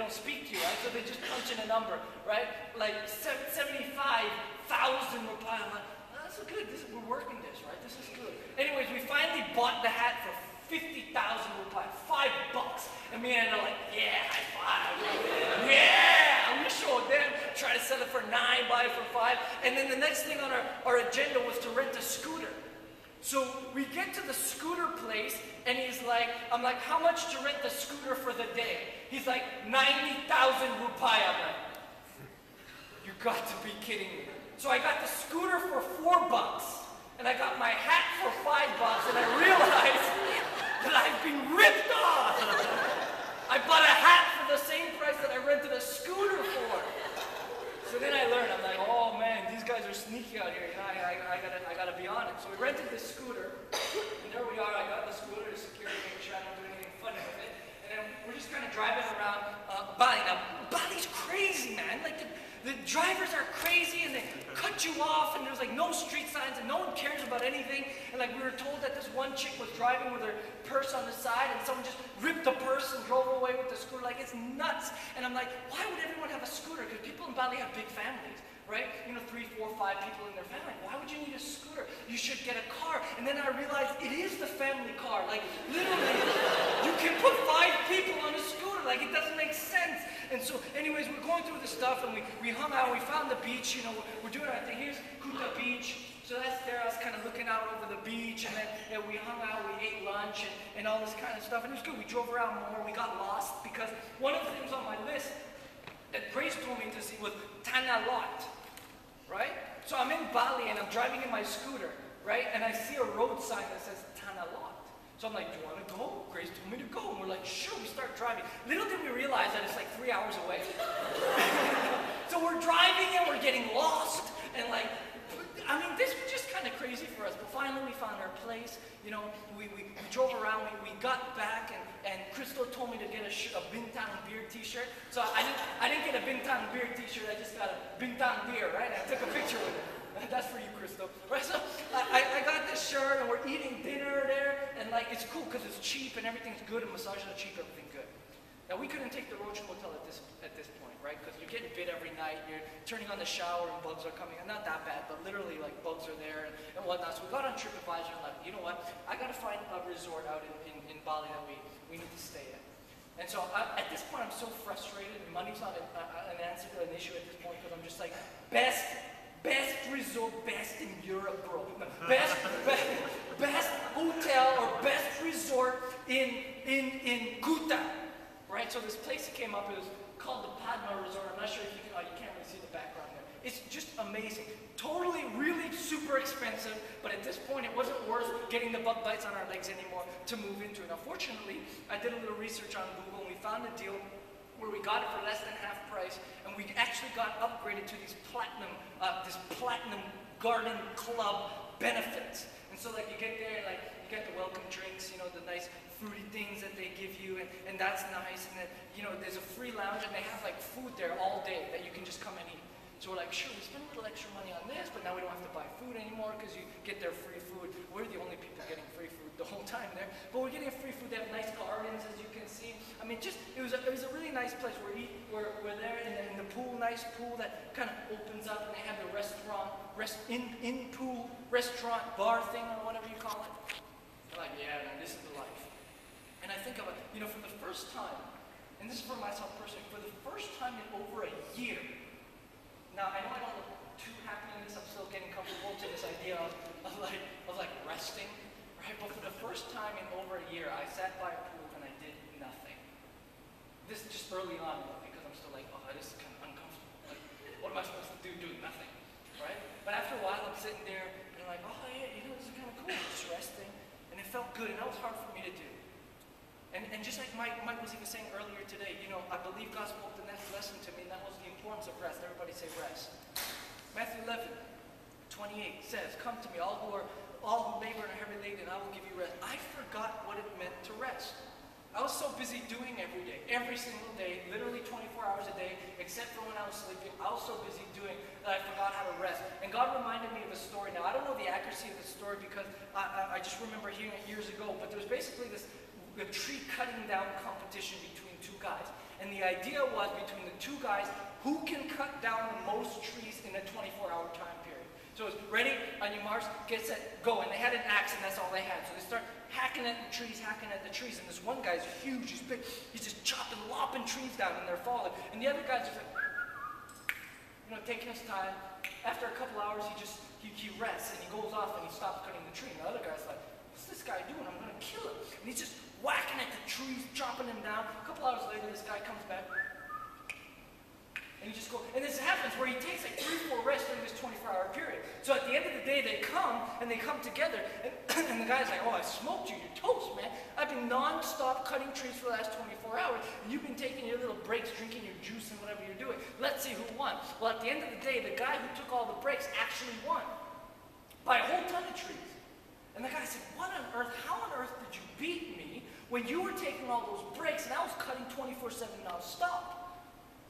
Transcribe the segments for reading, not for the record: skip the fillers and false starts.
don't speak to you, right? So they just punch in a number, right? Like 75,000 rupiah. I'm like, oh, that's good. We're working this, right? This is good. Anyways, we finally bought the hat for 50,000 rupiah, $5. And me and Anna are like, yeah, high five. Yeah, we showed them. Try to sell it for 9, buy it for 5. And then the next thing on our agenda was to rent a scooter. So we get to the scooter place, and he's like, I'm like, how much to rent the scooter for the day? He's like, 90,000 rupiah. I'm like, you got to be kidding me. So I got the scooter for $4, and I got my hat for $5, and I realized that I've been ripped off. I bought a hat for the same price that I rented a scooter for. So then I learned, I'm like, oh man, these guys are sneaky out here. You know, I gotta be on it. So we rented this scooter, and there we are. I got the scooter, the security made sure I don't do anything funny with it. And then we're just kind of driving around Bali. Now, Bali's crazy, man. Like the drivers are crazy, and they cut you off, and there's like no street signs, and no one cares about anything. And like we were told that this one chick was driving with her purse on the side, and someone just ripped the purse and drove away with the scooter. Like, it's nuts. And I'm like, why would everyone have a scooter? Because people in Bali have big families, right? You know, 3, 4, 5 people in their family. Why would you need a scooter? You should get a car. And then I realized it is the family car. Like, literally, you can put 5 people on a scooter. Like, it doesn't make sense. And so, anyways, we're going through the stuff, and we hung out. We found the beach. You know, we're doing our thing. Here's Kuta Beach. So that's there. I was kind of looking out over the beach, and then we hung out. We ate lunch and all this kind of stuff. And it was good. We drove around more. We got lost because one of the things on my list that Grace told me to see was Tanah Lot, right? So I'm in Bali, and I'm driving in my scooter, right? And I see a road sign that says Tanah Lot. So I'm like, do you want to go? Grace told me to go. And we're like, sure. We start driving. Little did we realize that it's like 3 hours away. So we're driving, and we're getting lost, and like, I mean, this was just kind of crazy for us, but finally we found our place. You know, we drove around, we got back, and Crystal told me to get a Bintang beer t-shirt. So I didn't get a Bintang beer t-shirt, I just got a Bintang beer, right? I took a picture with it. That's for you, Crystal. Right, so I got this shirt, and we're eating dinner there, and like, it's cool because it's cheap, and everything's good, and massages are cheap, everything good. Now, we couldn't take the Roach Motel at this point, right? Because you're getting bit every night, you're turning on the shower and bugs are coming. And not that bad, but literally, like, bugs are there and whatnot. So we got on TripAdvisor and like, you know what? I got to find a resort out in Bali that we need to stay at. And so at this point, I'm so frustrated, and money's not an answer to an issue at this point, because I'm just like, best resort, best in Europe, bro. Best hotel or best resort in Kuta. Right, so this place came up, it was called the Padma Resort. I'm not sure if you can't really see the background there. It's just amazing. Totally, really super expensive, but at this point it wasn't worth getting the bug bites on our legs anymore to move into it. Now fortunately, I did a little research on Google, and we found a deal where we got it for less than half price, and we actually got upgraded to these platinum garden club benefits. And so like you get there, like you get the welcome drinks, you know, the nice fruity things that they give you, and that's nice. And then, you know, there's a free lounge, and they have like food there all day that you can just come and eat. So we're like, sure, we spend a little extra money on this, but now we don't have to buy food anymore because you get their free food. We're the only people getting free food the whole time there, but we're getting free food. They have nice gardens, as you can see. I mean, just it was a really nice place. We're there in the pool, nice pool that kind of opens up, and they have the in-pool restaurant bar thing, or whatever you call it. I'm like, yeah, man, this is the life. And I think about, you know, for the first time, and this is for myself personally, for the first time in over a year. Now, I know I don't look too happy in this. I'm still getting comfortable to this idea of resting, right? But for the first time in over a year, I sat by a pool and I did nothing. This is just early on, because I'm still like, oh, this is kind of uncomfortable. Like, what am I supposed to do doing nothing, right? But after a while, I'm sitting there and I'm like, oh yeah, you know, this is kind of cool. I'm just resting, and it felt good, and that was hard for me to do. And just like Mike was even saying earlier today, you know, I believe God spoke the next lesson to me, and that was the importance of rest. Everybody say rest. Matthew 11:28 says, "Come to me, all who labor and are heavy laden, and I will give you rest." I forgot what it meant to rest. I was so busy doing every day, every single day, literally 24 hours a day, except for when I was sleeping. I was so busy doing that I forgot how to rest. And God reminded me of a story. Now, I don't know the accuracy of the story because I just remember hearing it years ago, but there was basically a tree cutting down competition between two guys. And the idea was between the two guys, who can cut down the most trees in a 24-hour time period. So it's ready, on your marks, get set, go. And they had an axe, and that's all they had. So they start hacking at the trees, and this one guy's huge, he's big, he's just chopping, lopping trees down, and they're falling. And the other guy's just like, taking his time. After a couple hours, he rests, and he goes off, and he stops cutting the tree. And the other guy's like, what's this guy doing? I'm going to kill him. And he's just whacking at the trees, chopping them down. A couple hours later, this guy comes back, and he just goes, and this happens where he takes like 3-4 rests during this 24-hour period. So at the end of the day, they come together, and the guy's like, oh, I smoked you, you're toast, man. I've been non-stop cutting trees for the last 24 hours, and you've been taking your little breaks, drinking your juice and whatever you're doing. Let's see who won. Well, at the end of the day, the guy who took all the breaks actually won by a whole ton of trees. And the guy said, what on earth, how on earth did you beat me when you were taking all those breaks and I was cutting 24/7 non-stop?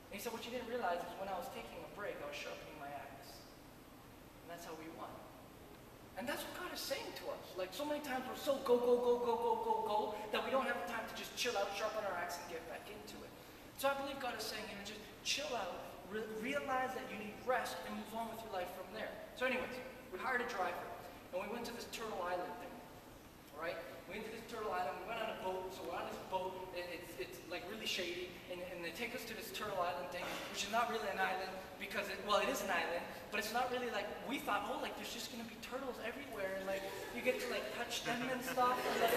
And he said, what you didn't realize is when I was taking a break, I was sharpening my axe. And that's how we won. And that's what God is saying to us. Like so many times we're so go, that we don't have time to just chill out, sharpen our axe, and get back into it. So I believe God is saying, just chill out, realize that you need rest, and move on with your life from there. So anyways, we hired a driver, and we went to this Turtle Island thing, right? We went to this Turtle Island, we went on a boat, so we're on this boat, it's like really shady, and they take us to this Turtle Island thing, which is not really an island, because it is an island, but it's not really like, we thought, oh, like there's just gonna be turtles everywhere, and like, you get to like touch them and stuff, and like,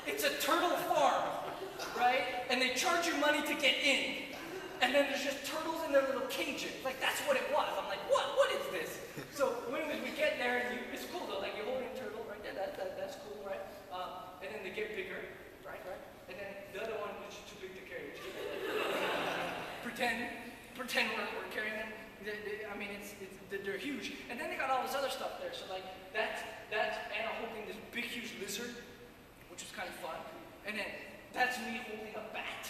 it's a turtle farm, right? And they charge you money to get in, and then there's just turtles in their little cages, like that's what it was. I'm like, what is this? So when we get there, and it's cool though, like you hold a turtle, right there, that's cool, right? And then they get bigger, right? And then the other one is too big to carry. Pretend we're carrying them. I mean, they're huge. And then they got all this other stuff there. So like that's Anna holding this big, huge lizard, which was kind of fun. And then that's me holding a bat.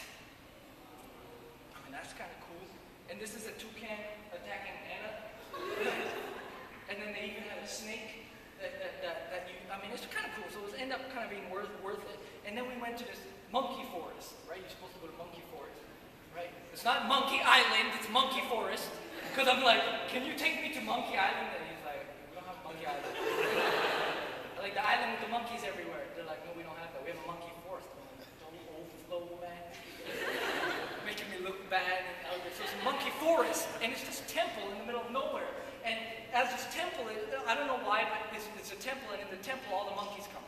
I mean, that's kind of cool. And this is a toucan attacking Anna. And then they even had a snake. It's kind of cool. So it ended up kind of being worth it. And then we went to this monkey forest, right? You're supposed to go to monkey forest, right? It's not Monkey Island, it's monkey forest. Because I'm like, can you take me to Monkey Island? And he's like, we don't have Monkey Island. Like the island with the monkeys everywhere. They're like, no, we don't have that. We have a monkey forest. I'm like, don't overflow, man. Making me look bad. And so it's a monkey forest, and it's this temple in the middle of nowhere. And as this temple, I don't know why, but it's a temple, and in the temple, all the monkeys come.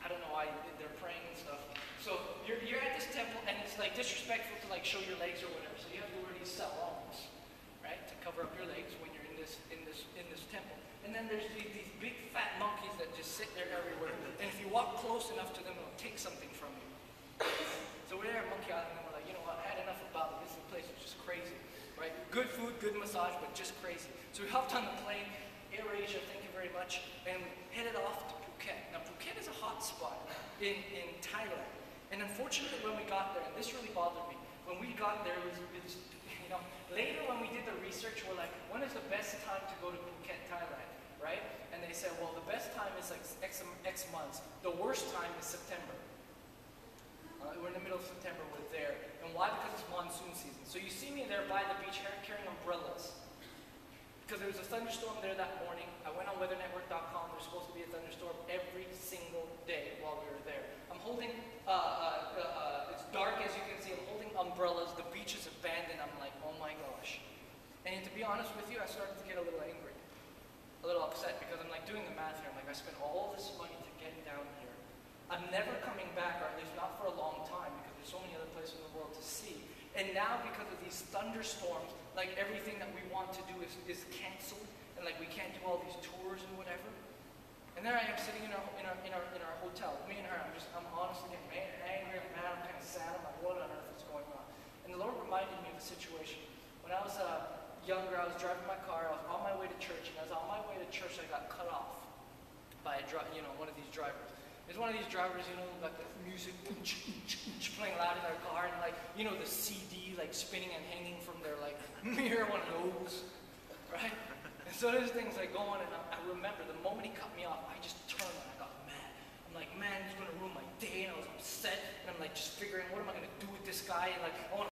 I don't know why they're praying and stuff. So you're at this temple, and it's like disrespectful to like show your legs or whatever. So you have to wear these sarongs, right, to cover up your legs when you're in this temple. And then there's these big fat monkeys that just sit there everywhere. And if you walk close enough to them, it'll take something from you. So we're there at Monkey Island, and we're like, you know what? I had enough about it. This place is just crazy. Right? Good food, good massage, but just crazy. So we hopped on the plane, AirAsia, thank you very much, and we headed off to Phuket. Now Phuket is a hot spot in Thailand. And unfortunately when we got there, and this really bothered me, when we got there, later when we did the research, we're like, when is the best time to go to Phuket, Thailand, right? And they said, well, the best time is like X months. The worst time is September. We're in the middle of September, we're there. And why? Because it's monsoon season. So you see me there by the beach carrying umbrellas. Because there was a thunderstorm there that morning. I went on weathernetwork.com. There's supposed to be a thunderstorm every single day while we were there. I'm holding, it's dark as you can see, I'm holding umbrellas. The beach is abandoned. I'm like, oh my gosh. And to be honest with you, I started to get a little angry. A little upset because I'm like doing the math here. I'm like, I spent all this money to get down here. I'm never coming back, or at least not for a long time, because there's so many other places in the world to see. And now, because of these thunderstorms, like everything that we want to do is canceled, and like we can't do all these tours and whatever. And there I am sitting in our hotel, me and her. I'm honestly getting angry, I'm mad, I'm kind of sad. I'm like, what on earth is going on? And the Lord reminded me of a situation. When I was younger, I was driving my car. I was on my way to church, and as I was on my way to church, I got cut off by one of these drivers. There's one of these drivers, like the music playing loud in their car, and like, the CD like spinning and hanging from their like mirror, one of those, right? And so there's things like going, and I remember the moment he cut me off, I just turned and I got mad. I'm like, man, he's gonna ruin my day, and I was upset, and I'm like just figuring, what am I gonna do with this guy, and like, I want